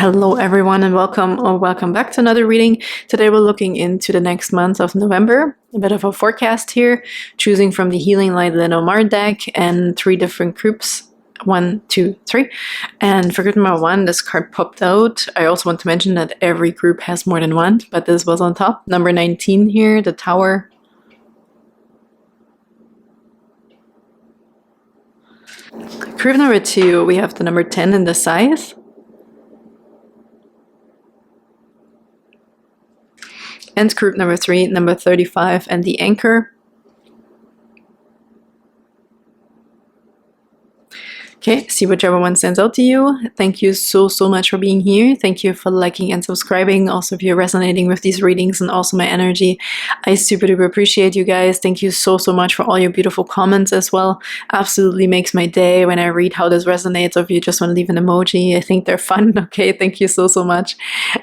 Hello everyone and welcome back to another reading. Today we're looking into the next month of November, a bit of a forecast here, choosing from the Healing Light Lenormand deck and 3 different groups. 1, 2, 3. And for group number 1, this card popped out. I also want to mention that every group has more than one, but this was on top. Number 19 here, the Tower. Group number 2, we have the number 10 in the Scythe. And group number 3, number 35, and the Anchor. Okay, see whichever one stands out to you. Thank you so much for being here. Thank you for liking and subscribing. Also, if you're resonating with these readings and also my energy, I super duper appreciate you guys. Thank you so much for all your beautiful comments as well. Absolutely makes my day when I read how this resonates, or if you just want to leave an emoji. I think they're fun. Okay, thank you so much.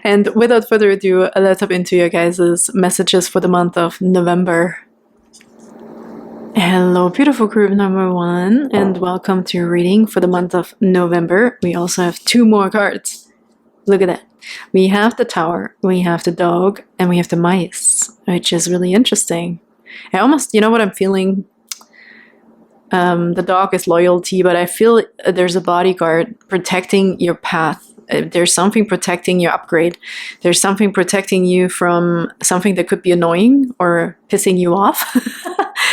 And without further ado, let's hop into your guys' messages for the month of November. Hello, beautiful group number 1, and welcome to your reading for the month of November. We also have 2 more cards. Look at that. We have the Tower, we have the Dog, and we have the Mice, which is really interesting. I almost, you know what I'm feeling? The Dog is loyalty, but I feel there's a bodyguard protecting your path. There's something protecting your upgrade. There's something protecting you from something that could be annoying or pissing you off.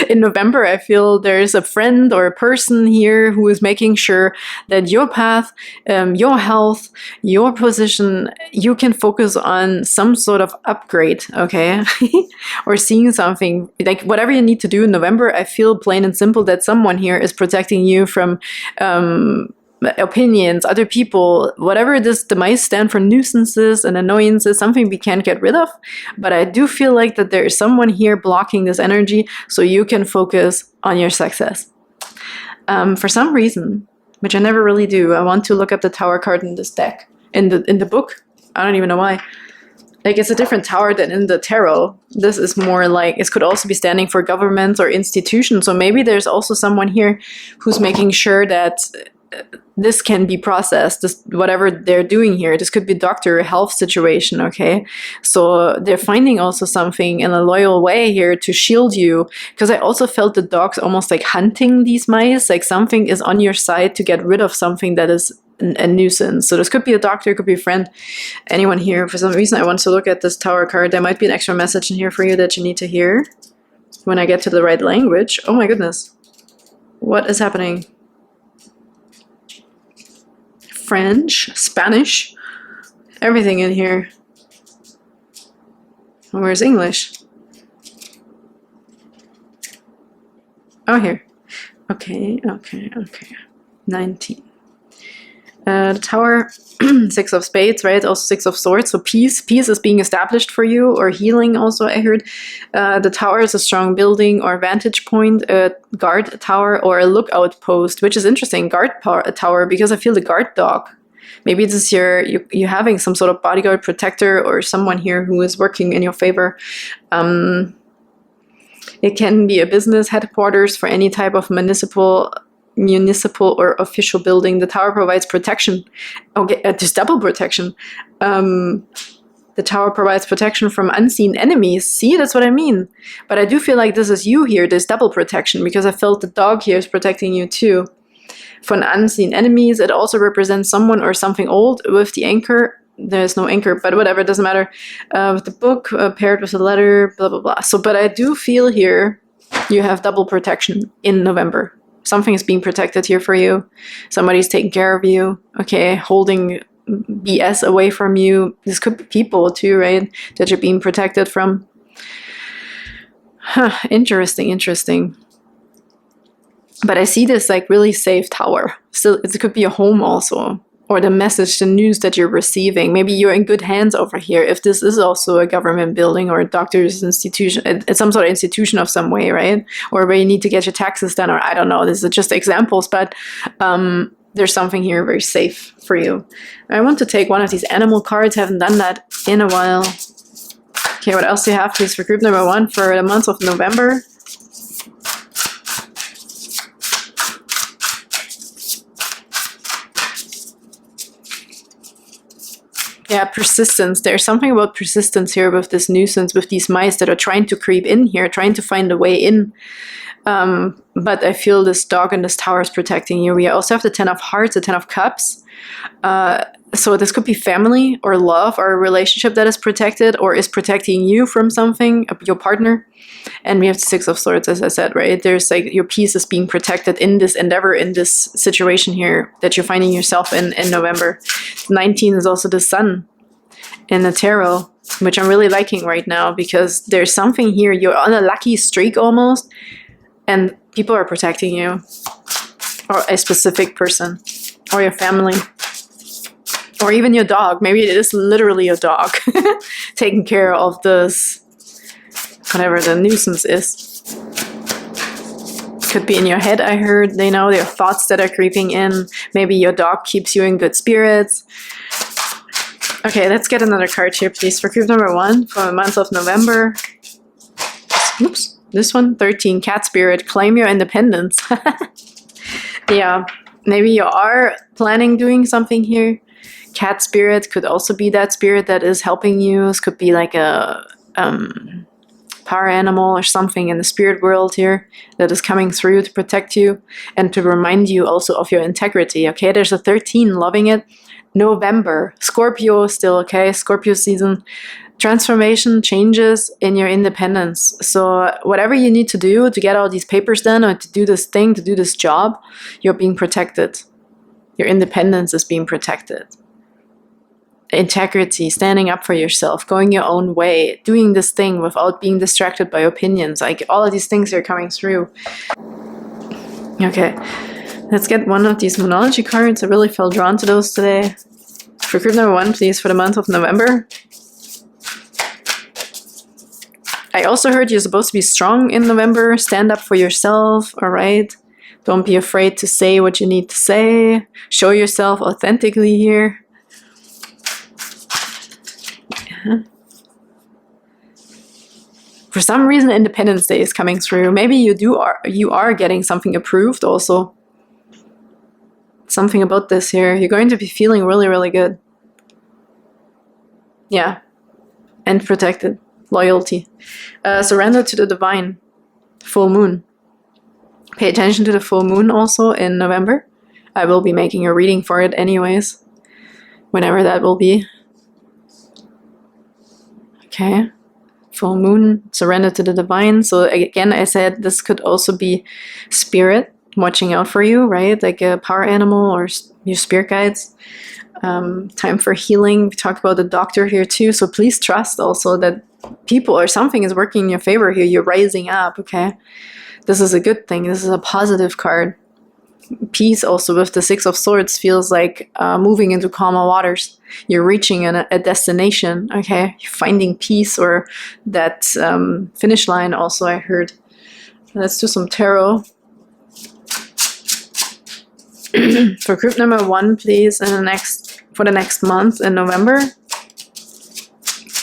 In November, I feel there's a friend or a person here who is making sure that your path, your health, your position, you can focus on some sort of upgrade, okay? Or seeing something, like whatever you need to do in November, I feel plain and simple that someone here is protecting you from opinions, other people, whatever it is. The mice stand for nuisances and annoyances, something we can't get rid of. But I do feel like that there is someone here blocking this energy so you can focus on your success. For some reason, which I never really do, I want to look up the Tower card in this deck, in the book. I don't even know why. Like, it's a different tower than in the tarot. This is more like, it could also be standing for governments or institutions. So maybe there's also someone here who's making sure that this can be processed, this, whatever they're doing here. This could be doctor or health situation, okay? So they're finding also something in a loyal way here to shield you, because I also felt the dogs almost like hunting these mice, like something is on your side to get rid of something that is a nuisance. So this could be a doctor, could be a friend, anyone here. For some reason I want to look at this Tower card. There might be an extra message in here for you that you need to hear when I get to the right language. Oh my goodness. What is happening? French, Spanish, everything in here. Where's English? Oh, here. Okay. 19. The Tower, 6 of Spades, right? Also 6 of Swords. So peace is being established for you, or healing also, I heard. The Tower is a strong building or vantage point, a guard tower, or a lookout post, which is interesting. Guard tower, because I feel the guard dog. Maybe this is you having some sort of bodyguard protector or someone here who is working in your favor. It can be a business headquarters for any type of municipal or official building. The Tower provides protection. Okay, there's double protection. The Tower provides protection from unseen enemies. See, that's what I mean. But I do feel like this is you here. There's double protection, because I felt the dog here is protecting you too. From unseen enemies, it also represents someone or something old. With the Anchor, there's no anchor, but whatever, it doesn't matter. With the book paired with a letter, blah, blah, blah. So, but I do feel here you have double protection in November. Something is being protected here for you. Somebody's taking care of you, okay, holding BS away from you. This could be people too, right, that you're being protected from. Huh, interesting. But I see this like really safe tower. Still, it could be a home also, or the message, the news that you're receiving. Maybe you're in good hands over here. If this is also a government building or a doctor's institution, it's some sort of institution of some way, right? Or where you need to get your taxes done, or I don't know. This is just examples, but there's something here very safe for you. I want to take one of these animal cards. Haven't done that in a while. Okay, what else do you have, please, for group number 1 for the month of November? Yeah, persistence. There's something about persistence here with this nuisance, with these mice that are trying to creep in here, trying to find a way in. But I feel this dog in this tower is protecting you. We also have the 10 of Hearts, the 10 of Cups. So this could be family or love or a relationship that is protected or is protecting you from something, your partner. And we have the 6 of Swords, as I said, right? There's like your peace is being protected in this endeavor, in this situation here that you're finding yourself in November. 19 is also the Sun in the tarot, which I'm really liking right now because there's something here. You're on a lucky streak almost, and people are protecting you, or a specific person, or your family, or even your dog. Maybe it is literally a dog taking care of this, whatever the nuisance is. Could be in your head, I heard. They know there are thoughts that are creeping in. Maybe your dog keeps you in good spirits. Okay, let's get another card here, please, for group number 1 for the month of November. Oops, this one, 13, Cat Spirit, claim your independence. Yeah, maybe you are planning doing something here. Cat Spirit could also be that spirit that is helping you. This could be like a power animal or something in the spirit world here that is coming through to protect you and to remind you also of your integrity. Okay, there's a 13, loving it. November, Scorpio still, okay, Scorpio season. Transformation, changes in your independence. So whatever you need to do to get all these papers done or to do this thing, to do this job, you're being protected. Your independence is being protected. Integrity, standing up for yourself, going your own way, doing this thing without being distracted by opinions. Like all of these things are coming through. Okay, let's get one of these Moonology cards. I really felt drawn to those today. For group number 1, please, for the month of November. I also heard you're supposed to be strong in November. Stand up for yourself, all right? Don't be afraid to say what you need to say. Show yourself authentically here. For some reason, Independence Day is coming through. Maybe you are getting something approved also. Something about this here. You're going to be feeling really, really good. Yeah. And protected. Loyalty. Surrender to the divine. Full moon. Pay attention to the full moon also in November. I will be making a reading for it anyways. Whenever that will be. Okay. Full moon, surrender to the divine. So again, I said this could also be spirit watching out for you, right? Like a power animal or your spirit guides. Time for healing. We talked about the doctor here too. So please trust also that people or something is working in your favor here. You're rising up, okay? This is a good thing. This is a positive card. Peace also with the 6 of Swords feels like moving into calmer waters. You're reaching a destination, okay? You're finding peace or that finish line also, I heard. Let's do some tarot. For group number 1, please, for the next month in November.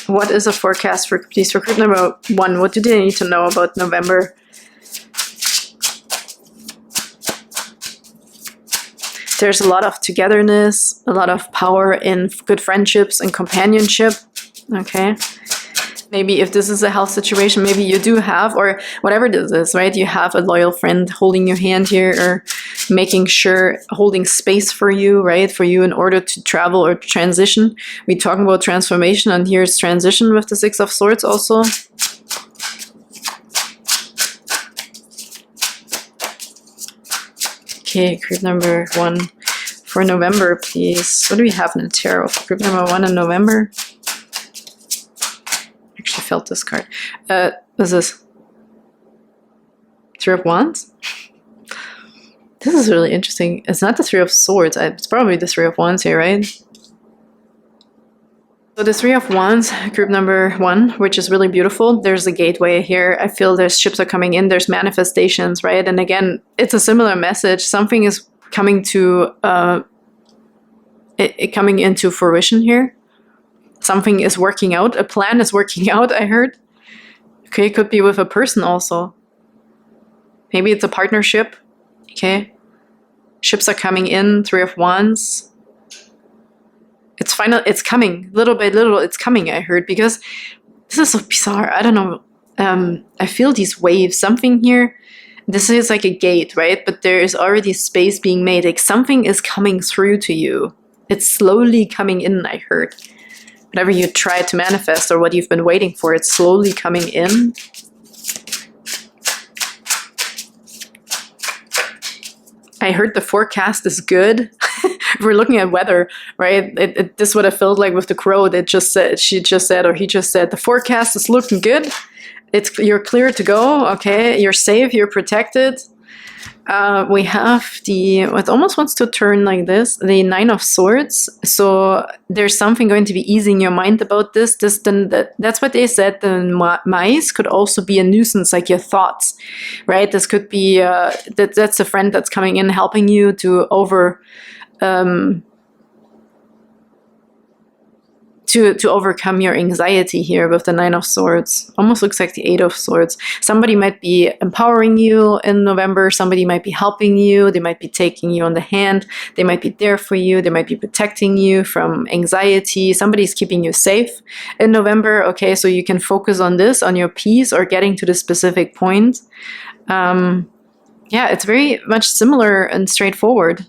What is a forecast for group number 1? What do they need to know about November? There's a lot of togetherness, a lot of power in good friendships and companionship, okay? Maybe if this is a health situation, maybe you do have, or whatever this is, right? You have a loyal friend holding your hand here or making sure, holding space for you, right? For you in order to travel or transition. We talk about transformation, and here's transition with the 6 of Swords also. Okay, group number 1 for November, please. What do we have in the tarot for group number 1 in November? Actually felt this card. What is this? 3 of Wands? This is really interesting. It's not the 3 of Swords. It's probably the 3 of Wands here, right? So the 3 of Wands, group number 1, which is really beautiful. There's a gateway here. I feel there's ships are coming in. There's manifestations, right? And again, it's a similar message. Something is coming to coming into fruition here. Something is working out. A plan is working out, I heard. Okay, it could be with a person also. Maybe it's a partnership. Okay. Ships are coming in, 3 of Wands. It's final. It's coming. Little by little, it's coming, I heard. Because this is so bizarre. I don't know. I feel these waves. Something here. This is like a gate, right? But there is already space being made. Like something is coming through to you. It's slowly coming in, I heard. Whatever you try to manifest or what you've been waiting for, it's slowly coming in. I heard the forecast is good. If we're looking at weather, right? This is what I felt like with the crow. That just said, she just said, or he just said, the forecast is looking good. You're clear to go. Okay, you're safe. You're protected. We have it almost wants to turn like this, the Nine of Swords. So there's something going to be easing your mind about this. That's what they said. The mice could also be a nuisance, like your thoughts, right? This could be, that's a friend that's coming in, helping you to to overcome your anxiety here with the Nine of Swords. Almost looks like the Eight of Swords. Somebody might be empowering you in November. Somebody might be helping you. They might be taking you on the hand. They might be there for you. They might be protecting you from anxiety. Somebody's keeping you safe in November. Okay, so you can focus on this, on your peace, or getting to the specific point. Yeah, it's very much similar and straightforward.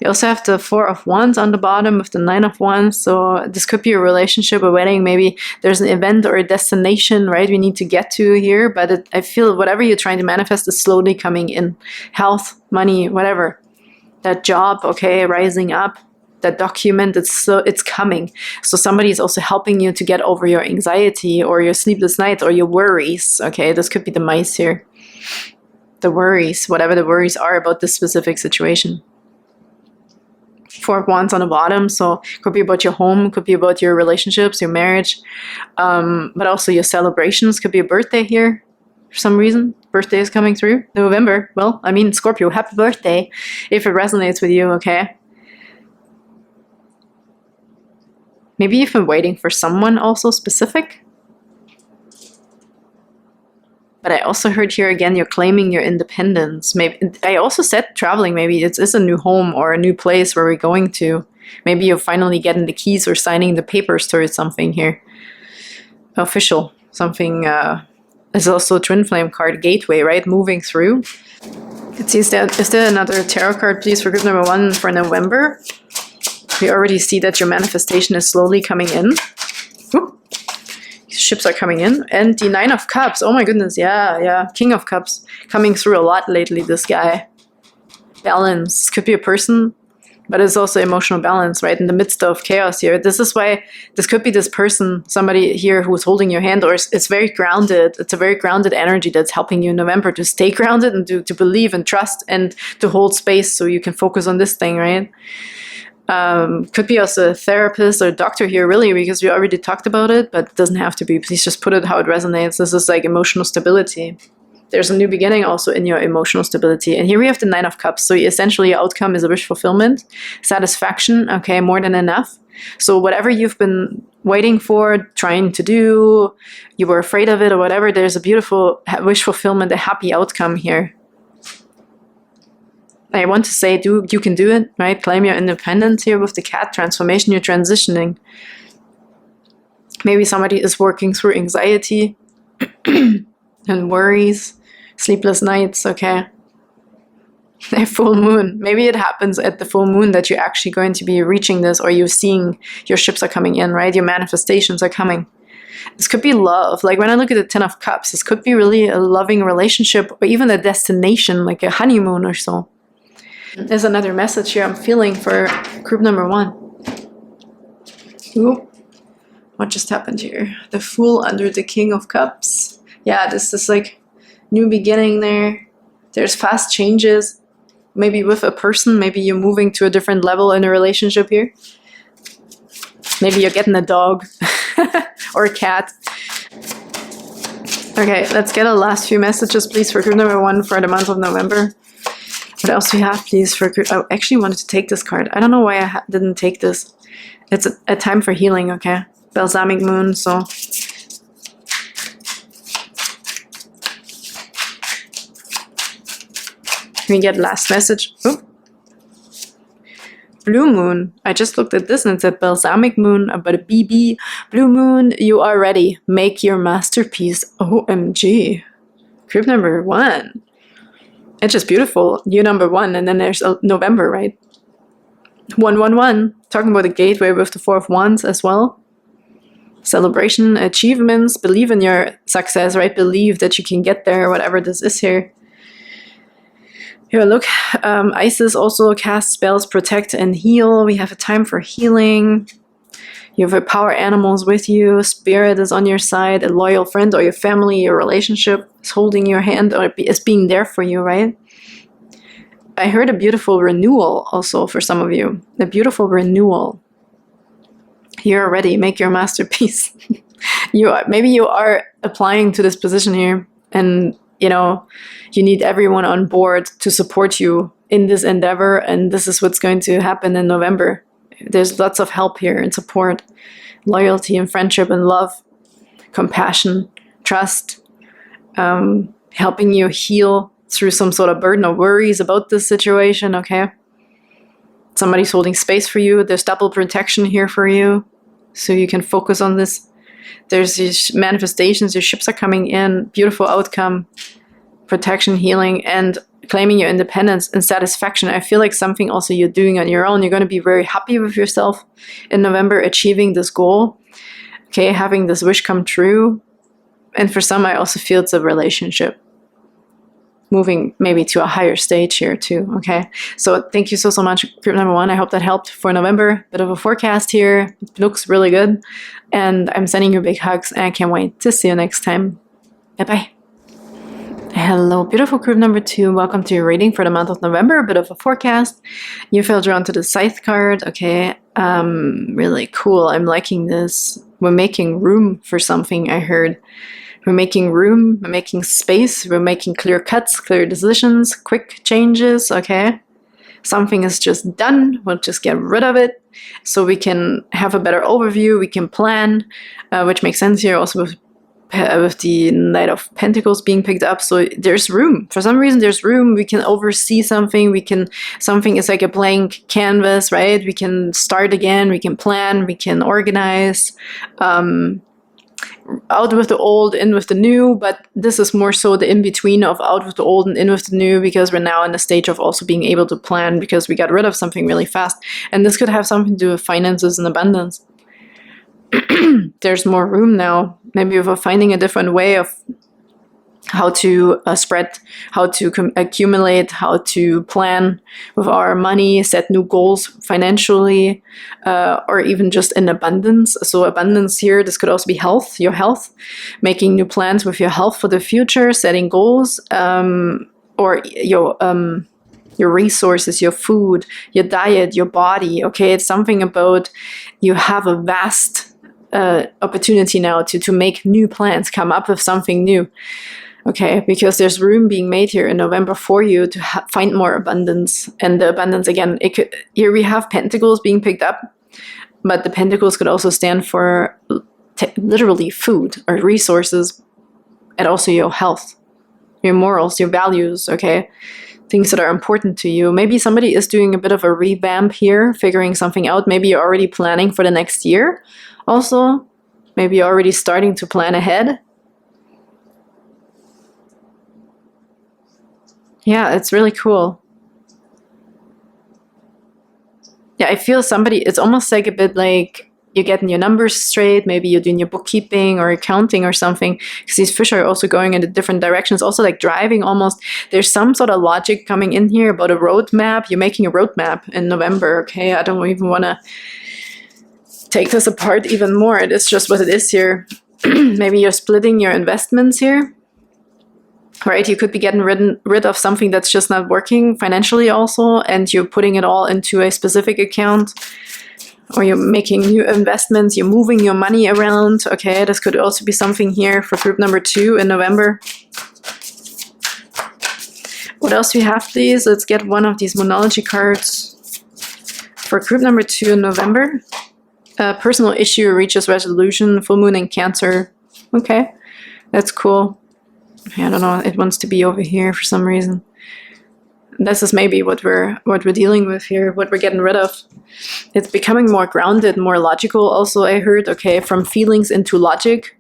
You also have the Four of Wands on the bottom with the Nine of Wands. So this could be a relationship, a wedding. Maybe there's an event or a destination, right, we need to get to here. But I feel whatever you're trying to manifest is slowly coming in. Health, money, whatever. That job, okay, rising up. That document, it's coming. So somebody is also helping you to get over your anxiety or your sleepless nights or your worries. Okay, this could be the mice here. The worries, whatever the worries are about this specific situation. Four of Wands on the bottom, so could be about your home, could be about your relationships, your marriage, but also your celebrations. Could be a birthday here for some reason. Birthday is coming through. November. Well, I mean, Scorpio, happy birthday if it resonates with you, okay? Maybe you've been waiting for someone also specific. But I also heard here again, you're claiming your independence. Maybe I also said traveling. Maybe it's a new home or a new place where we're going to. Maybe you're finally getting the keys or signing the papers towards something here. Official. Something is also a twin flame card, gateway, right? Moving through. It sees that. Is there another tarot card, please, for group number 1 for November? We already see that your manifestation is slowly coming in. Ooh. Ships are coming in. And the Nine of Cups. Oh my goodness, yeah. King of Cups. Coming through a lot lately, this guy. Balance. Could be a person, but it's also emotional balance, right? In the midst of chaos here. This is why this could be this person, somebody here who's holding your hand, or it's very grounded. It's a very grounded energy that's helping you in November to stay grounded and to believe and trust and to hold space so you can focus on this thing, right? Could be also a therapist or a doctor here, really, because we already talked about it, but it doesn't have to be. Please just put it how it resonates. This is like emotional stability. There's a new beginning also in your emotional stability. And here we have the Nine of Cups. So essentially your outcome is a wish fulfillment, satisfaction, okay, more than enough. So whatever you've been waiting for, trying to do, you were afraid of it or whatever, there's a beautiful wish fulfillment, a happy outcome here. I want to say, you can do it, right? Claim your independence here with the cat transformation. You're transitioning. Maybe somebody is working through anxiety and worries, sleepless nights, okay? A full moon. Maybe it happens at the full moon that you're actually going to be reaching this, or you're seeing your ships are coming in, right? Your manifestations are coming. This could be love. Like when I look at the Ten of Cups, this could be really a loving relationship or even a destination, like a honeymoon or so. There's another message here I'm feeling for group number 1. Ooh, what just happened here? The Fool under the King of Cups. Yeah, this is like new beginning there. There's fast changes. Maybe with a person, maybe you're moving to a different level in a relationship here. Maybe you're getting a dog or a cat. Okay, let's get a last few messages, please, for group number 1 for the month of November. What else do we have, please, for group? I actually wanted to take this card. I don't know why I didn't take this. It's a time for healing, okay? Balsamic Moon, so... Can we get last message? Oh. blue moon. I just looked at this and it said balsamic moon, but a BB. Blue moon, you are ready. Make your masterpiece. OMG. Group number 1. It's just beautiful. You number 1, and then there's November, right? 111. Talking about the gateway with the 4 of Wands as well. Celebration, achievements, believe in your success, right? Believe that you can get there, whatever this is here. Here, look, Isis also casts spells, protect and heal. We have a time for healing. You have a power animals with you. Spirit is on your side. A loyal friend or your family, your relationship is holding your hand or is being there for you, right? I heard a beautiful renewal also for some of you. A beautiful renewal. You're ready. Make your masterpiece. Maybe you are applying to this position here, and you know you need everyone on board to support you in this endeavor, and this is what's going to happen in November. There's lots of help here and support, loyalty and friendship and love, compassion, trust, helping you heal through some sort of burden or worries about this situation, okay? Somebody's holding space for you. There's double protection here for you, so you can focus on this. There's these manifestations, your ships are coming in, beautiful outcome, protection, healing, and claiming your independence and satisfaction. I feel like something also you're doing on your own. You're going to be very happy with yourself in November, achieving this goal, okay, having this wish come true. And for some, I also feel it's a relationship. Moving maybe to a higher stage here too, okay? So thank you so much, group number 1. I hope that helped for November. Bit of a forecast here. It looks really good. And I'm sending you big hugs, and I can't wait to see you next time. Bye-bye. Hello, beautiful group number 2. Welcome to your reading for the month of November. A bit of a forecast. You feel drawn to the Scythe card, okay? Really cool. I'm liking this. We're making room for something, I heard. We're making room, we're making space, we're making clear cuts, clear decisions, quick changes, okay? Something is just done, we'll just get rid of it so we can have a better overview, we can plan, which makes sense here also with the Knight of Pentacles being picked up. So there's room. For some reason there's room. We can oversee something. Something is like a blank canvas, right? We can start again, we can plan, we can organize. Out with the old, in with the new, but this is more so the in-between of out with the old and in with the new, because we're now in the stage of also being able to plan because we got rid of something really fast. And this could have something to do with finances and abundance. There's more room now, maybe we're finding a different way of how to spread, how to accumulate, how to plan with our money, set new goals financially, or even just in abundance. So abundance here, this could also be health, your health, making new plans with your health for the future, setting goals, or your resources, your food, your diet, your body. Okay, it's something about you have a vast opportunity now to make new plans, come up with something new. Okay, because there's room being made here in November for you to find more abundance. And the abundance, again, here we have pentacles being picked up, but the pentacles could also stand for literally food or resources, and also your health, your morals, your values, okay? Things that are important to you. Maybe somebody is doing a bit of a revamp here, figuring something out. Maybe you're already planning for the next year also. Maybe you're already starting to plan ahead. Yeah, it's really cool. Yeah, I feel it's almost like a bit like you're getting your numbers straight. Maybe you're doing your bookkeeping or accounting or something, because these fish are also going in different directions, also like driving almost. There's some sort of logic coming in here about a roadmap. You're making a roadmap in November, okay? I don't even want to take this apart even more. It's just what it is here. Maybe you're splitting your investments here. Right, you could be getting rid of something that's just not working financially also, and you're putting it all into a specific account, or you're making new investments, you're moving your money around. Okay, this could also be something here for group number 2 in November. What else do we have, please? Let's get one of these Moonology cards for group number 2 in November. Personal issue reaches resolution, full moon in Cancer. Okay, that's cool. I don't know, it wants to be over here for some reason. this is maybe what we're dealing with here, what we're getting rid of. It's becoming more grounded, more logical also, I heard. Okay, from feelings into logic.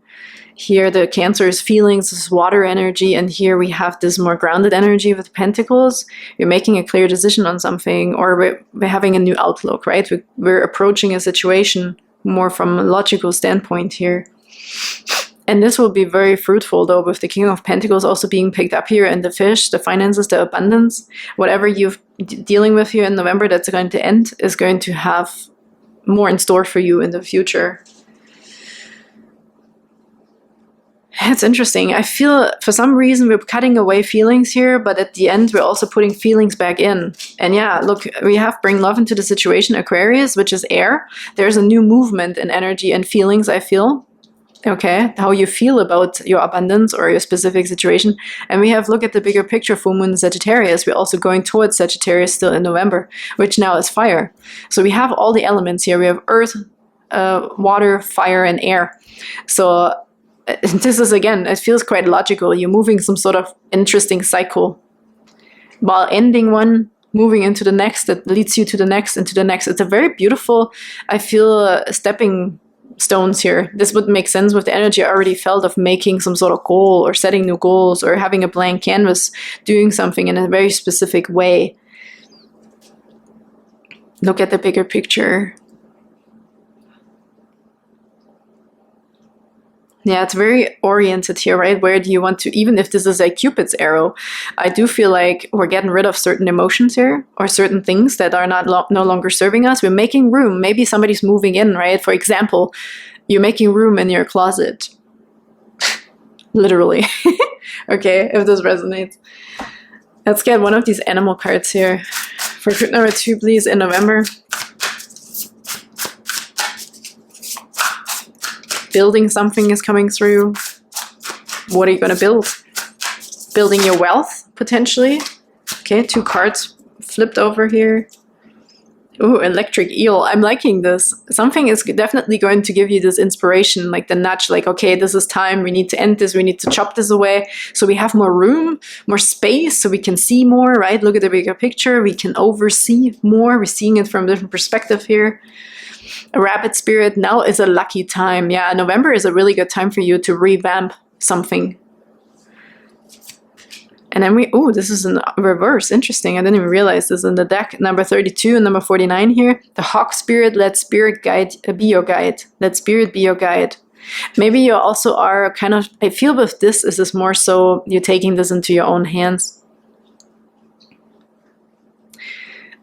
Here the Cancer is feelings, this water energy, and here we have this more grounded energy with Pentacles. You're making a clear decision on something, or we're having a new outlook, right? We're approaching a situation more from a logical standpoint here. And this will be very fruitful, though, with the King of Pentacles also being picked up here, and the fish, the finances, the abundance. Whatever you're dealing with here in November that's going to end is going to have more in store for you in the future. It's interesting. I feel for some reason we're cutting away feelings here, but at the end we're also putting feelings back in. And yeah, look, we have bring love into the situation, Aquarius, which is air. There's a new movement in energy and feelings, I feel. Okay, how you feel about your abundance or your specific situation. And we have look at the bigger picture, full moon Sagittarius. We're also going towards Sagittarius still in November, which now is fire. So we have all the elements here. We have earth, water, fire, and air. So this is, again, it feels quite logical. You're moving some sort of interesting cycle while ending one, moving into the next that leads you to the next and to the next. It's a very beautiful, I feel, stepping stones here. This would make sense with the energy I already felt of making some sort of goal or setting new goals or having a blank canvas, doing something in a very specific way. Look at the bigger picture. Yeah, it's very oriented here, right? Where do you want to, even if this is a Cupid's arrow, I do feel like we're getting rid of certain emotions here or certain things that are no longer serving us. We're making room. Maybe somebody's moving in, right? For example, you're making room in your closet. Literally. Okay, if this resonates. Let's get one of these animal cards here. For group number 2, please, in November. Building something is coming through. What are you going to build? Building your wealth, potentially. Okay, 2 cards flipped over here. Ooh, electric eel. I'm liking this. Something is definitely going to give you this inspiration, like the nudge, like, okay, this is time. We need to end this. We need to chop this away. So we have more room, more space, so we can see more, right? Look at the bigger picture. We can oversee more. We're seeing it from a different perspective here. A rabbit spirit, now is a lucky time. Yeah, November is a really good time for you to revamp something. And then ooh, this is in reverse. Interesting. I didn't even realize this in the deck. Number 32 and number 49 here. The hawk spirit, let spirit guide be your guide. Let spirit be your guide. Maybe you also are kind of, I feel with this, is this more so you're taking this into your own hands.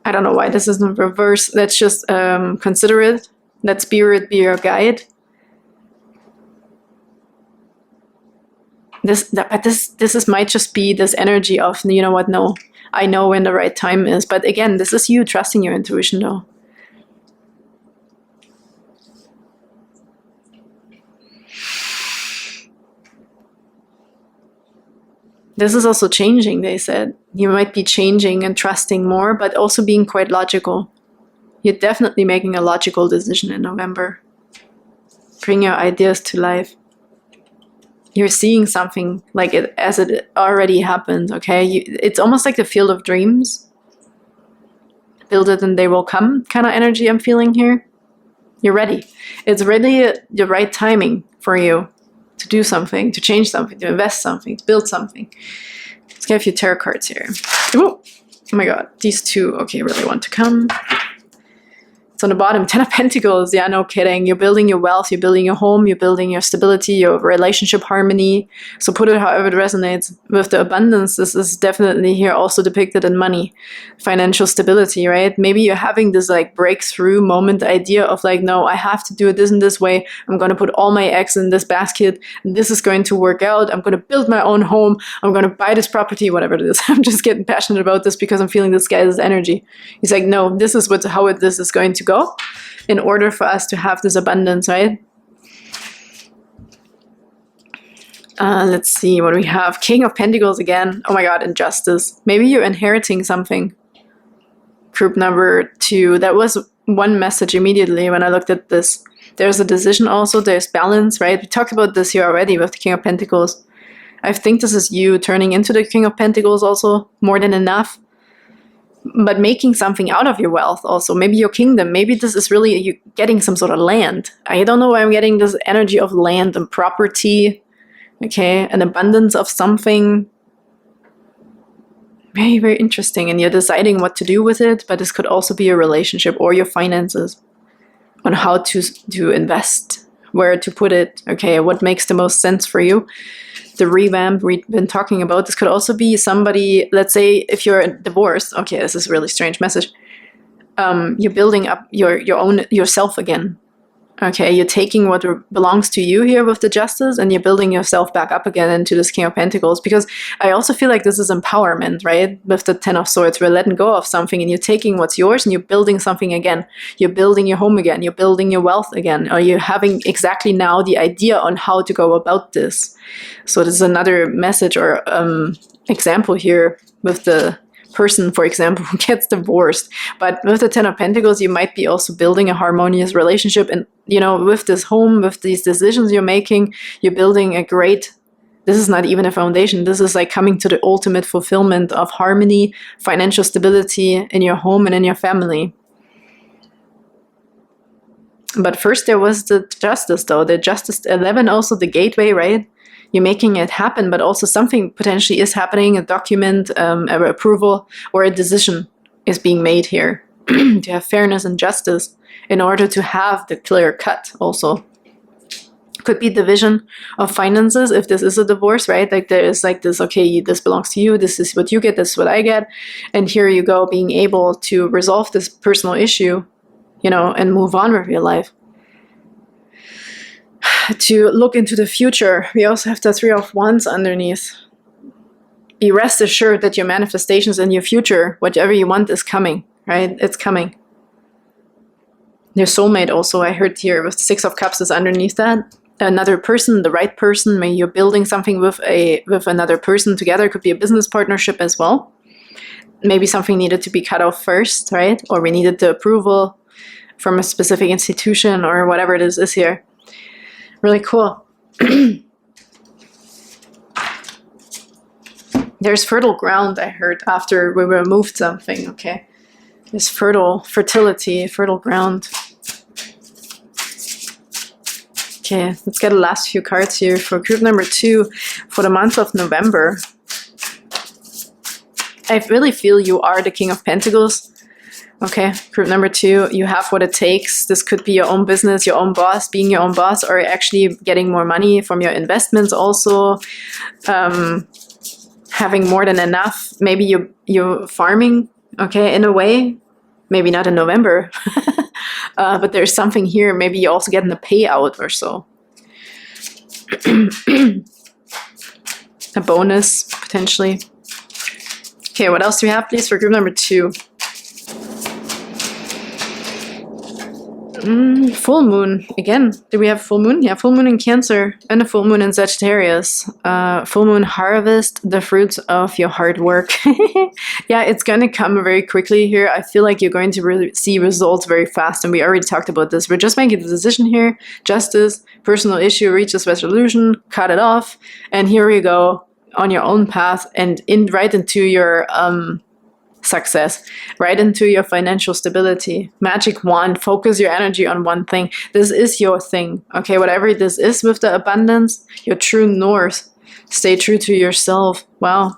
I don't know why this is in reverse. Let's just consider it. Let spirit be your guide. This might just be this energy of, you know what, no, I know when the right time is. But again, this is you trusting your intuition, though. This is also changing, they said. You might be changing and trusting more, but also being quite logical. You're definitely making a logical decision in November. Bring your ideas to life. You're seeing something like it as it already happened, okay? It's almost like the field of dreams. Build it and they will come kind of energy I'm feeling here. You're ready. It's really the right timing for you to do something, to change something, to invest something, to build something. Let's get a few tarot cards here. Ooh, oh my god, these 2, okay, really want to come. It's on the bottom, 10 of Pentacles. Yeah, no kidding. You're building your wealth, you're building your home, you're building your stability, your relationship harmony. So put it however it resonates. With the abundance, this is definitely here also depicted in money, financial stability, right? Maybe you're having this like breakthrough moment idea of like, no, I have to do it this and this way. I'm going to put all my eggs in this basket. This is going to work out. I'm going to build my own home. I'm going to buy this property, whatever it is. I'm just getting passionate about this because I'm feeling this guy's energy. He's like, no, this is how this is going to go in order for us to have this abundance, right? Let's see what we have. King of Pentacles again. Oh my god, injustice. Maybe you're inheriting something. Group number 2. That was one message immediately when I looked at this. There's a decision also. There's balance, right? We talked about this here already with the King of Pentacles. I think this is you turning into the King of Pentacles also. More than enough. but making something out of your wealth also. Maybe your kingdom. Maybe this is really you getting some sort of land. I don't know why I'm getting this energy of land and property. Okay, an abundance of something. Very, very interesting. And you're deciding what to do with it, but this could also be a relationship or your finances on how to invest, where to put it. Okay, what makes the most sense for you. The revamp we've been talking about. This could also be somebody, let's say if you're divorced. Okay, this is a really strange message. You're building up your own yourself again. Okay, you're taking what belongs to you here with the Justice, and you're building yourself back up again into this King of Pentacles, because I also feel like this is empowerment, right? With the Ten of Swords, we're letting go of something and you're taking what's yours and you're building something again. You're building your home again. You're building your wealth again. Or you're having exactly now the idea on how to go about this. So this is another message or example here with the person, for example, who gets divorced. But with the Ten of Pentacles, you might be also building a harmonious relationship. And, you know, with this home, with these decisions you're making, you're building a great, this is not even a foundation. This is like coming to the ultimate fulfillment of harmony, financial stability in your home and in your family. But first there was the Justice, though. The Justice 11, also the gateway, right? You're making it happen, but also something potentially is happening, a document, an approval, or a decision is being made here to have fairness and justice in order to have the clear cut also. Could be division of finances if this is a divorce, right? Like there is like this, okay, this belongs to you, this is what you get, this is what I get. And here you go, being able to resolve this personal issue, you know, and move on with your life. To look into the future, we also have the Three of Wands underneath. Be rest assured that your manifestations in your future, whatever you want, is coming, right? It's coming. Your soulmate also, I heard here, with Six of Cups is underneath that. Another person, the right person, maybe you're building something with another person together. It could be a business partnership as well. Maybe something needed to be cut off first, right? Or we needed the approval from a specific institution or whatever it is here. Really cool. There's fertile ground, I heard, after we removed something. Okay. There's fertility, fertile ground. Okay, let's get the last few cards here for group number 2 for the month of November. I really feel you are the King of Pentacles. Okay, group number 2, you have what it takes. This could be your own business, your own boss, being your own boss, or actually getting more money from your investments also. Having more than enough. Maybe you're farming, okay, in a way. Maybe not in November. But there's something here. Maybe you're also getting a payout or so. A bonus, potentially. Okay, what else do we have, please, for group number 2? Full moon. Again, do we have full moon? Yeah, full moon in Cancer and a full moon in Sagittarius. Full moon, harvest the fruits of your hard work. Yeah, it's going to come very quickly here. I feel like you're going to really see results very fast, and we already talked about this. We're just making the decision here. Justice, personal issue, reaches resolution, cut it off, and here you go on your own path and right into your success, right into your financial stability. Magic wand, focus your energy on one thing. This is your thing, okay? Whatever this is with the abundance, your true north. Stay true to yourself. Wow,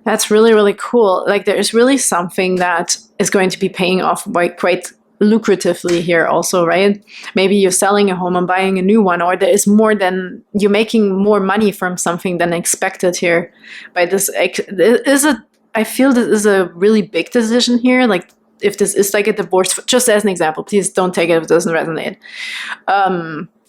that's really, really cool. Like there is really something that is going to be paying off quite lucratively here also, right? Maybe you're selling a home and buying a new one, or there is more than, you're making more money from something than expected here. By this is a, I feel this is a really big decision here. Like if this is like a divorce, just as an example, please don't take it if it doesn't resonate.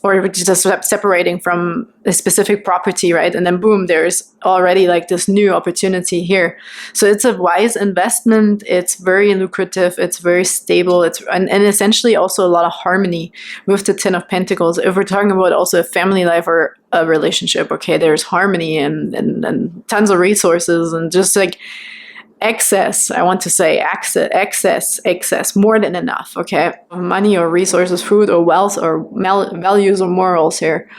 Or just separating from a specific property, right? And then boom, there's already like this new opportunity here. So it's a wise investment. It's very lucrative. It's very stable. And essentially also a lot of harmony with the Ten of Pentacles. If we're talking about also a family life or a relationship, okay, there's harmony and tons of resources and just like excess, I want to say excess, more than enough, okay? Money or resources, food or wealth or values or morals here.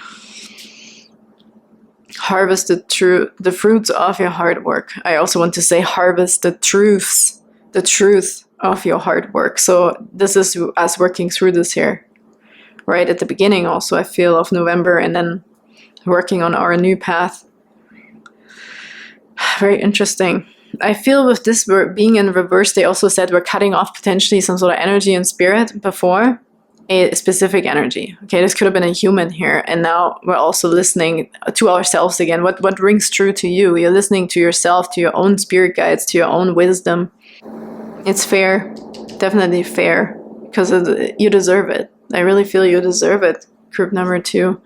Harvest the fruits of your hard work. I also want to say harvest the truths the truth of your hard work. So this is us working through this here, right at the beginning also, I feel, of November, and then working on our new path. Very interesting. I feel with this, we're being in reverse, they also said we're cutting off potentially some sort of energy and spirit before a specific energy. Okay, this could have been a human here, and now we're also listening to ourselves again. What rings true to you? You're listening to yourself, to your own spirit guides, to your own wisdom. It's fair, definitely fair, because you deserve it. I really feel you deserve it. Group number 2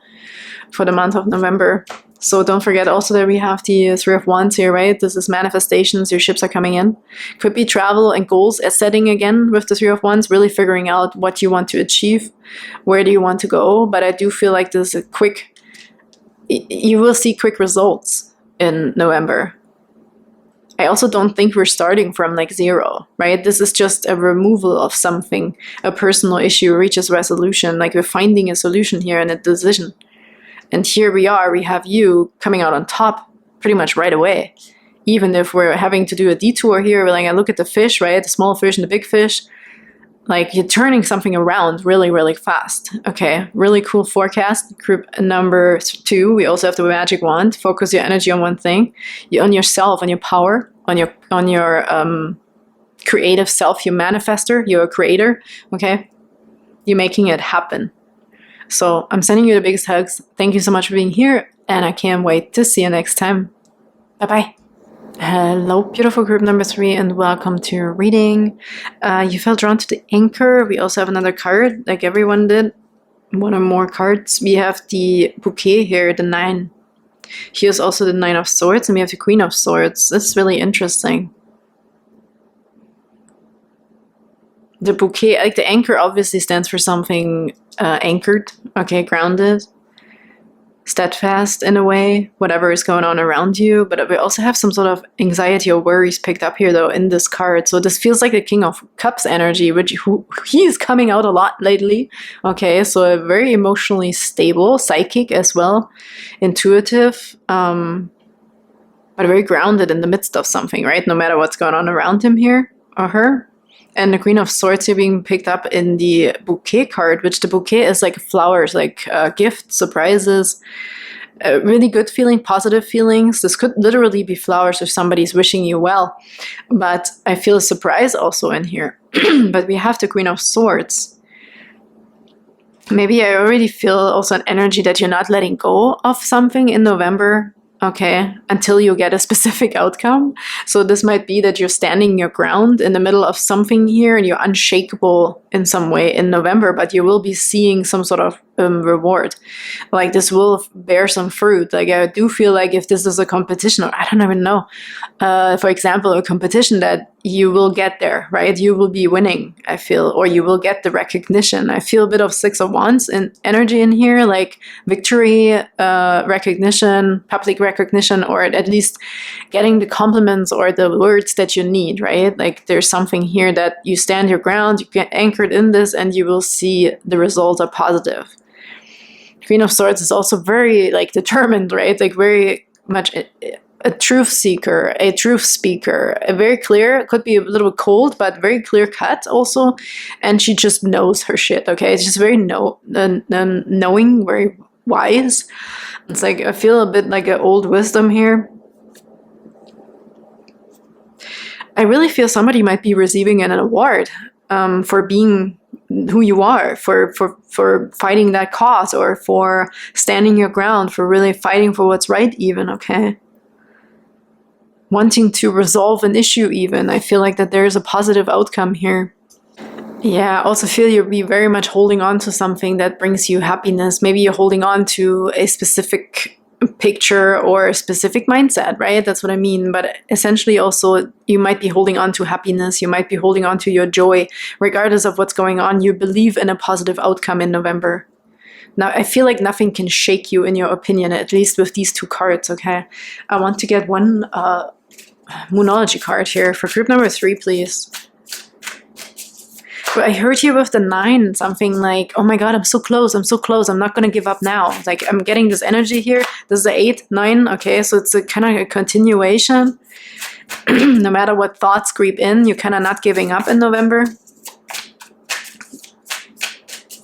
for the month of November. So don't forget also that we have the Three of Wands here, right? This is manifestations, your ships are coming in. Could be travel and goals as setting again with the Three of Wands, really figuring out what you want to achieve, where do you want to go. But I do feel like this is a quick, you will see quick results in November. I also don't think we're starting from like zero, right? This is just a removal of something, a personal issue reaches resolution, like we're finding a solution here and a decision. And here we are, we have you coming out on top pretty much right away. Even if we're having to do a detour here, we're like, I look at the fish, right? The small fish and the big fish. Like, you're turning something around really, really fast. Okay, really cool forecast. Group number 2, we also have the magic wand. Focus your energy on one thing. On yourself, on your power, on your creative self, your manifester, you're a creator, okay? You're making it happen. So I'm sending you the biggest hugs. Thank you so much for being here, and I can't wait to see you next time. Bye-bye. Hello, beautiful group number 3, and welcome to your reading. You felt drawn to the anchor. We also have another card, like everyone did. One or more cards. We have the bouquet here, the 9. Here's also the 9 of Swords, and we have the Queen of Swords. This is really interesting. The bouquet, like the anchor, obviously stands for something anchored, okay, grounded, steadfast in a way, whatever is going on around you. But we also have some sort of anxiety or worries picked up here, though, in this card. So this feels like the King of Cups energy, which he's coming out a lot lately. Okay, so very emotionally stable, psychic as well, intuitive, but very grounded in the midst of something, right? No matter what's going on around him here or her. And the Queen of Swords here being picked up in the bouquet card, which the bouquet is like flowers, like gifts, surprises, really good feeling, positive feelings. This could literally be flowers if somebody's wishing you well. But I feel a surprise also in here. But we have the Queen of Swords. Maybe I already feel also an energy that you're not letting go of something in November. Okay, until you get a specific outcome. So this might be that you're standing your ground in the middle of something here and you're unshakable in some way in November, but you will be seeing some sort of reward. Like this will bear some fruit. Like I do feel like if this is a competition, or I don't even know, for example, a competition that you will get there, right? You will be winning, I feel, or you will get the recognition. I feel a bit of 6 of Wands in energy in here, like victory, recognition, public recognition, or at least getting the compliments or the words that you need, right? Like there's something here that you stand your ground, you get anchored in this, and you will see the results are positive. Queen of Swords is also very like determined, right? Like very much a truth seeker, a truth speaker, a very clear, could be a little bit cold, but very clear cut also. And she just knows her shit, okay? It's just very knowing, very wise. It's like, I feel a bit like an old wisdom here. I really feel somebody might be receiving an award for being who you are, for fighting that cause, or for standing your ground, for really fighting for what's right even, okay? Wanting to resolve an issue even. I feel like that there is a positive outcome here. Yeah, I also feel you'll be very much holding on to something that brings you happiness. Maybe you're holding on to a specific picture or a specific mindset, right? That's what I mean. But essentially also, you might be holding on to happiness. You might be holding on to your joy. Regardless of what's going on, you believe in a positive outcome in November. Now, I feel like nothing can shake you in your opinion, at least with these 2 cards, okay? I want to get one Moonology card here for group number 3, please. But I heard here with the 9 something like, oh my god, I'm so close, I'm not gonna give up now. Like, I'm getting this energy here. This is the 8, 9, okay, so it's a kind of a continuation. No matter what thoughts creep in, you're kind of not giving up in November.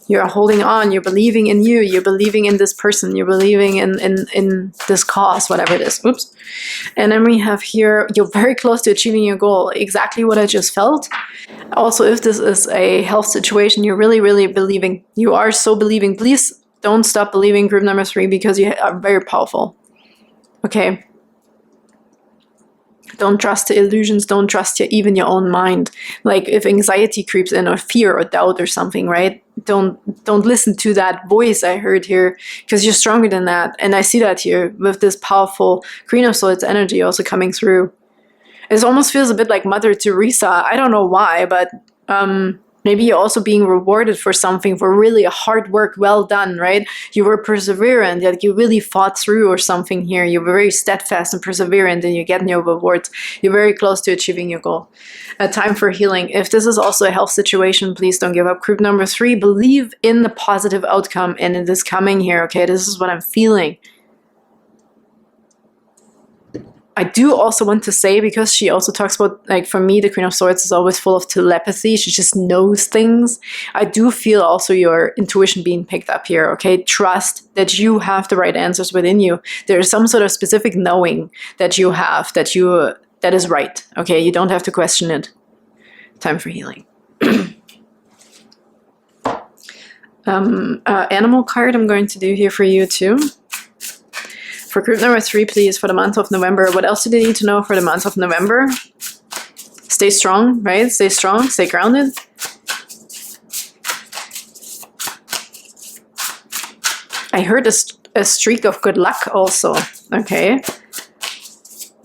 You're holding on, you're believing in you, you're believing in this person, you're believing in this cause, whatever it is. Oops. And then we have here, you're very close to achieving your goal. Exactly what I just felt. Also, if this is a health situation, you're really, really believing. You are so believing. Please don't stop believing, group number 3, because you are very powerful. Okay? Don't trust the illusions. Don't trust even your own mind. Like, if anxiety creeps in, or fear or doubt or something, right? Don't listen to that voice I heard here, because you're stronger than that. And I see that here with this powerful Queen of Swords energy also coming through. It almost feels a bit like Mother Teresa. I don't know why, but maybe you're also being rewarded for something, for really a hard work, well done, right? You were perseverant, like you really fought through or something here. You were very steadfast and perseverant, and you're getting your rewards. You're very close to achieving your goal. A time for healing. If this is also a health situation, please don't give up. Group number 3, believe in the positive outcome, and it is coming here, okay? This is what I'm feeling. I do also want to say, because she also talks about, like, for me, the Queen of Swords is always full of telepathy. She just knows things. I do feel also your intuition being picked up here, okay? Trust that you have the right answers within you. There is some sort of specific knowing that you have, that is right, okay? You don't have to question it. Time for healing. Animal card I'm going to do here for you too. For group number 3, please, for the month of November. What else do they need to know for the month of November? Stay strong, right? Stay strong, stay grounded. I heard a streak of good luck also, okay?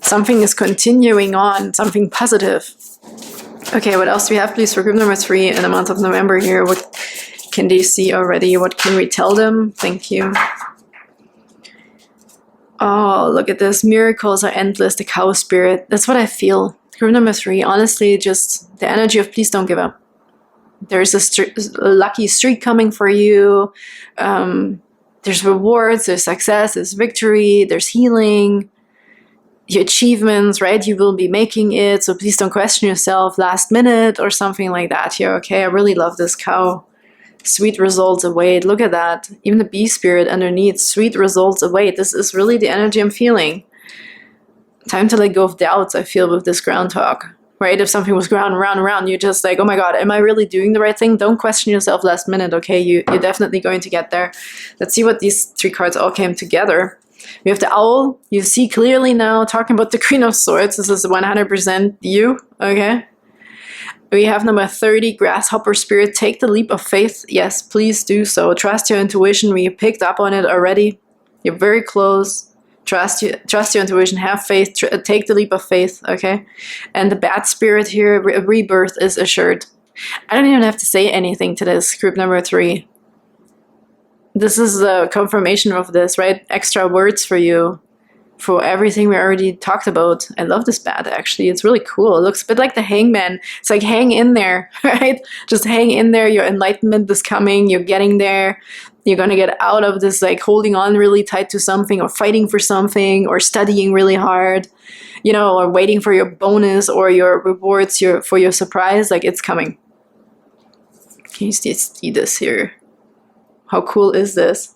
Something is continuing on, something positive. Okay, what else do we have, please, for group number 3 in the month of November here? What can they see already? What can we tell them? Thank you. Oh, look at this. Miracles are endless. The cow spirit. That's what I feel. Group number 3. Honestly, just the energy of please don't give up. There's a lucky streak coming for you. There's rewards. There's success. There's victory. There's healing. Your achievements, right? You will be making it. So please don't question yourself last minute or something like that here, okay? I really love this cow. Sweet results await. Look at that. Even the bee spirit underneath. Sweet results await. This is really the energy I'm feeling. Time to let go of doubts, I feel, with this groundhog. Right? If something was round, you're just like, oh my god, am I really doing the right thing? Don't question yourself last minute, okay? You're definitely going to get there. Let's see what these 3 cards all came together. We have the owl. You see clearly now, talking about the Queen of Swords. This is 100% you, okay? We have number 30, Grasshopper Spirit. Take the leap of faith. Yes, please do so. Trust your intuition. We picked up on it already. You're very close. Trust your intuition. Have faith. Take the leap of faith, okay? And the Bat Spirit here, rebirth is assured. I don't even have to say anything to this, group number 3. This is a confirmation of this, right? Extra words for you. For everything we already talked about. I love this bat, actually. It's really cool. It looks a bit like the Hangman. It's like, hang in there, right? Just hang in there. Your enlightenment is coming. You're getting there. You're going to get out of this, like, holding on really tight to something, or fighting for something, or studying really hard, you know, or waiting for your bonus or your rewards for your surprise. Like, it's coming. Can you see this here? How cool is this?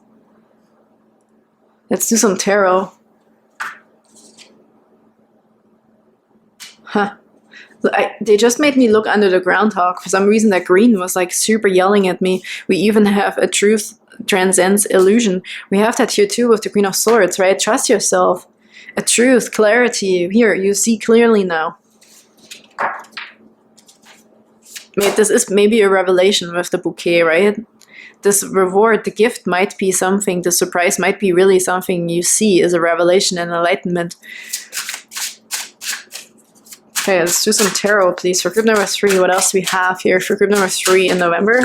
Let's do some tarot. Huh. They just made me look under the groundhog. For some reason, that green was like super yelling at me. We even have a truth transcends illusion. We have that here too with the Queen of Swords, right? Trust yourself. A truth, clarity. Here, you see clearly now. This is maybe a revelation with the bouquet, right? This reward, the gift might be something, the surprise might be really something you see is a revelation and enlightenment. Okay, let's do some tarot, please. For group number 3, what else do we have here? For group number 3 in November,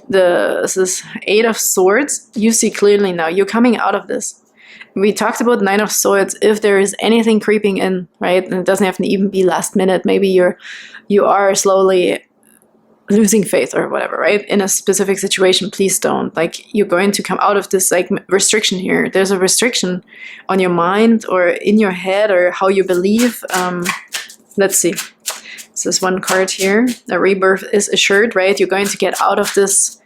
this is 8 of Swords. You see clearly now. You're coming out of this. We talked about 9 of Swords. If there is anything creeping in, right, and it doesn't have to even be last minute. Maybe you are slowly losing faith or whatever, right? In a specific situation, please don't. Like, you're going to come out of this like restriction here. There's a restriction on your mind or in your head or how you believe. Let's see. This is one card here. The rebirth is assured, right? You're going to get out of this.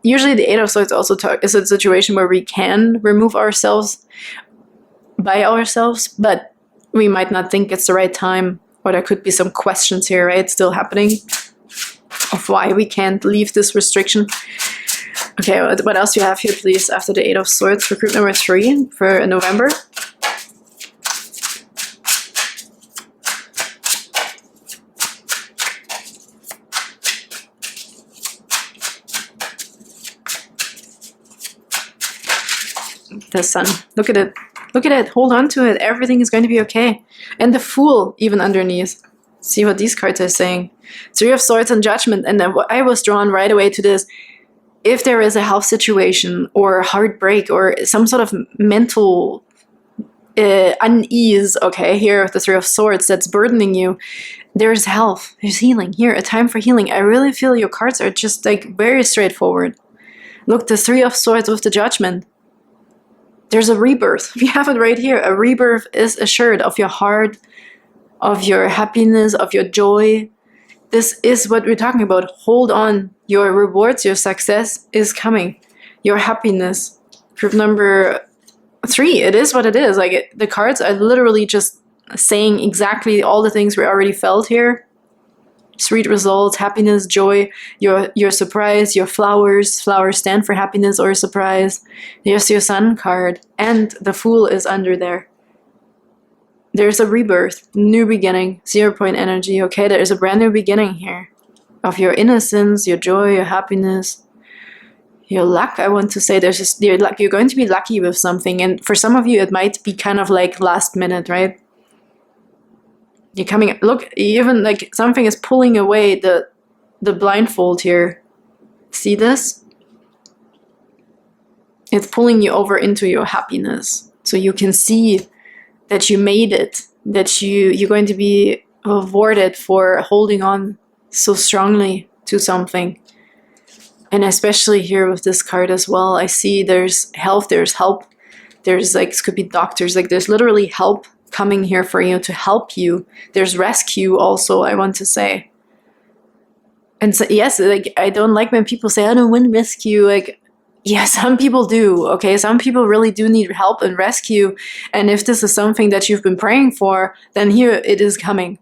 Usually the Eight of Swords also is a situation where we can remove ourselves by ourselves, but we might not think it's the right time. Or there could be some questions here, right? Still happening of why we can't leave this restriction. Okay, what else do you have here, please, after the Eight of Swords for group number 3 for November? The Sun. Look at it. Look at it. Hold on to it. Everything is going to be okay. And the Fool even underneath. See what these cards are saying. Three of Swords and Judgment. And then I was drawn right away to this. If there is a health situation or heartbreak or some sort of mental unease, okay, here with the Three of Swords that's burdening you, there's health. There's healing. Here, a time for healing. I really feel your cards are just like very straightforward. Look, the Three of Swords with the Judgment. There's a rebirth. We have it right here. A rebirth is assured of your heart, of your happiness, of your joy. This is what we're talking about. Hold on. Your rewards, your success is coming. Your happiness. Group number 3. It is what it is. Like the cards are literally just saying exactly all the things we already felt here. Sweet results, happiness, joy, your surprise, your flowers. Flowers stand for happiness or surprise. Here's your Sun card. And the Fool is under there. There's a rebirth, new beginning, 0 point energy. Okay, there's a brand new beginning here. Of your innocence, your joy, your happiness, your luck, I want to say. There's just you're going to be lucky with something. And for some of you, it might be kind of like last minute, right? You're coming, look, even like something is pulling away the blindfold here. See this? It's pulling you over into your happiness. So you can see that you made it, that you're going to be rewarded for holding on so strongly to something. And especially here with this card as well, I see there's health, there's help. There's like, it could be doctors, like there's literally help coming here for you to help you. There's rescue also, I want to say. And so, yes, like I don't like when people say, I don't want rescue. Like, yeah, some people do, okay? Some people really do need help and rescue. And if this is something that you've been praying for, then here it is coming.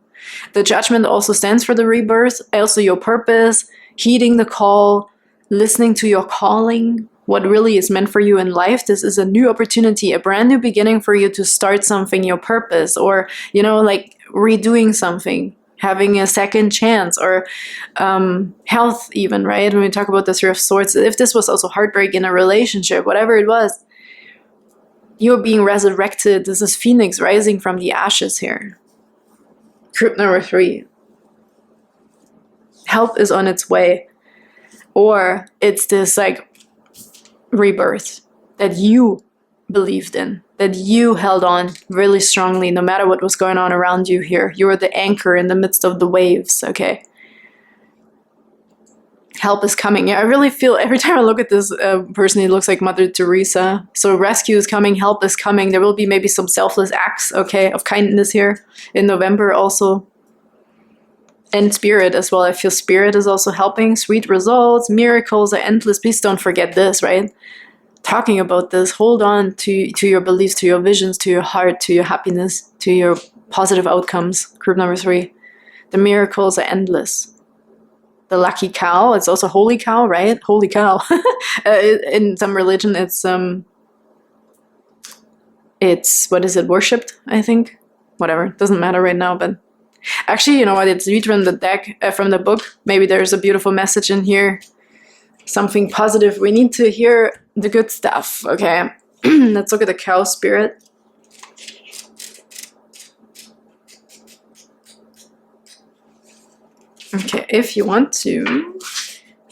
The Judgment also stands for the rebirth, also your purpose, heeding the call, listening to your calling, what really is meant for you in life. This is a new opportunity, a brand new beginning for you to start something, your purpose, or, you know, like redoing something, having a second chance, or health even, right? When we talk about the Three of Swords, if this was also heartbreak in a relationship, whatever it was, you're being resurrected. This is Phoenix rising from the ashes here. Group number 3. Help is on its way. Or it's this like rebirth that you believed in, that you held on really strongly no matter what was going on around you here. You were the anchor in the midst of the waves, okay? Help is coming. I really feel every time I look at this person, he looks like Mother Teresa. So rescue is coming, help is coming. There will be maybe some selfless acts, okay, of kindness here in November also. And spirit as well. I feel spirit is also helping. Sweet results, miracles are endless. Please don't forget this, right? Talking about this, hold on to your beliefs, to your visions, to your heart, to your happiness, to your positive outcomes. Group number 3. The miracles are endless. The lucky cow, it's also holy cow, right? Holy cow. In some religion, it's what is it, worshipped, I think? Whatever, doesn't matter right now, but actually, you know what, it's read from the deck, from the book. Maybe there's a beautiful message in here. Something positive. We need to hear the good stuff, okay? Let's look at the cow spirit. Okay, if you want to...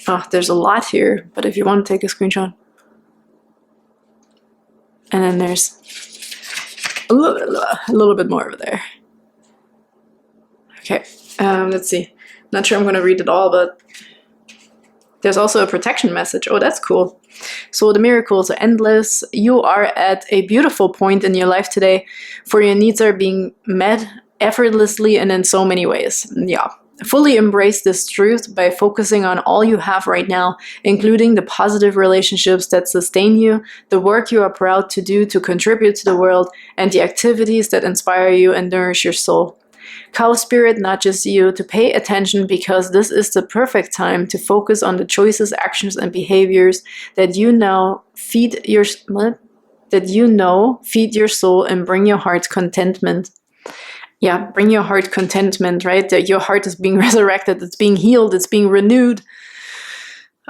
Oh, there's a lot here, but if you want to take a screenshot. And then there's a little bit more over there. Okay, Let's see. Not sure I'm going to read it all, but there's also a protection message. Oh, that's cool. So the miracles are endless. You are at a beautiful point in your life today, for your needs are being met effortlessly and in so many ways. Yeah. Fully embrace this truth by focusing on all you have right now, including the positive relationships that sustain you, the work you are proud to do to contribute to the world, and the activities that inspire you and nourish your soul. Cow Spirit nudges you to pay attention because this is the perfect time to focus on the choices, actions, and behaviors that you know feed your soul and bring your heart contentment. Yeah, bring your heart contentment, right? That your heart is being resurrected, it's being healed, it's being renewed.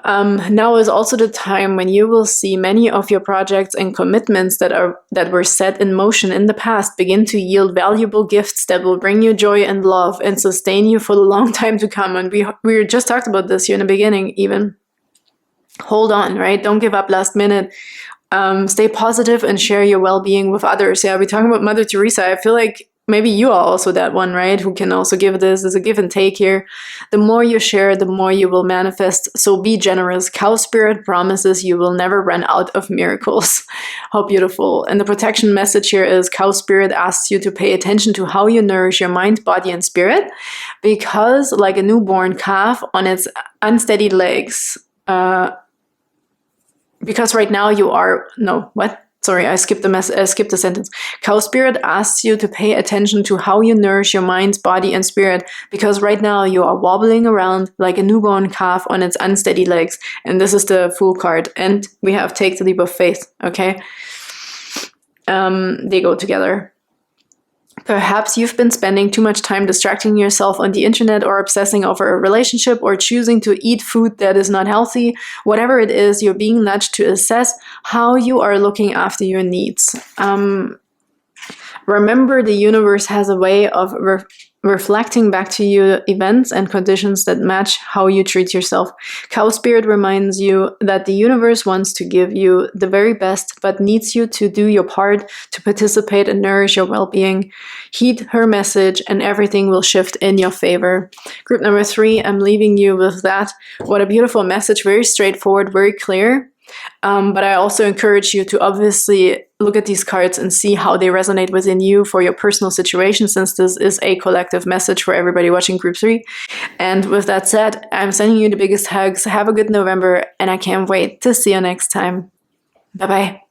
Now is also the time when you will see many of your projects and commitments that were set in motion in the past begin to yield valuable gifts that will bring you joy and love and sustain you for the long time to come. And we just talked about this here in the beginning even. Hold on, right? Don't give up last minute. Stay positive and share your well-being with others. Yeah, we're talking about Mother Teresa. I feel like maybe you are also that one, right? Who can also give this. There's a give and take here. The more you share, the more you will manifest. So be generous. Cow Spirit promises you will never run out of miracles. How beautiful. And the protection message here is Cow Spirit asks you to pay attention to how you nourish your mind, body, and spirit. Because like a newborn calf on its unsteady legs, because right now you are, no, what? Sorry, I skipped the sentence. Cow Spirit asks you to pay attention to how you nourish your mind, body, and spirit, because right now you are wobbling around like a newborn calf on its unsteady legs. And this is the Fool card. And we have Take the Leap of Faith, okay? They go together. Perhaps you've been spending too much time distracting yourself on the internet or obsessing over a relationship or choosing to eat food that is not healthy. Whatever it is, you're being nudged to assess how you are looking after your needs. Remember, the universe has a way of reflecting back to you events and conditions that match how you treat yourself. Cow Spirit reminds you that the universe wants to give you the very best, but needs you to do your part to participate and nourish your well-being. Heed her message and everything will shift in your favor. Group number 3, I'm leaving you with that. What a beautiful message, very straightforward, very clear. But I also encourage you to obviously look at these cards and see how they resonate within you for your personal situation, since this is a collective message for everybody watching Group 3. And with that said, I'm sending you the biggest hugs. Have a good November, and I can't wait to see you next time. Bye-bye.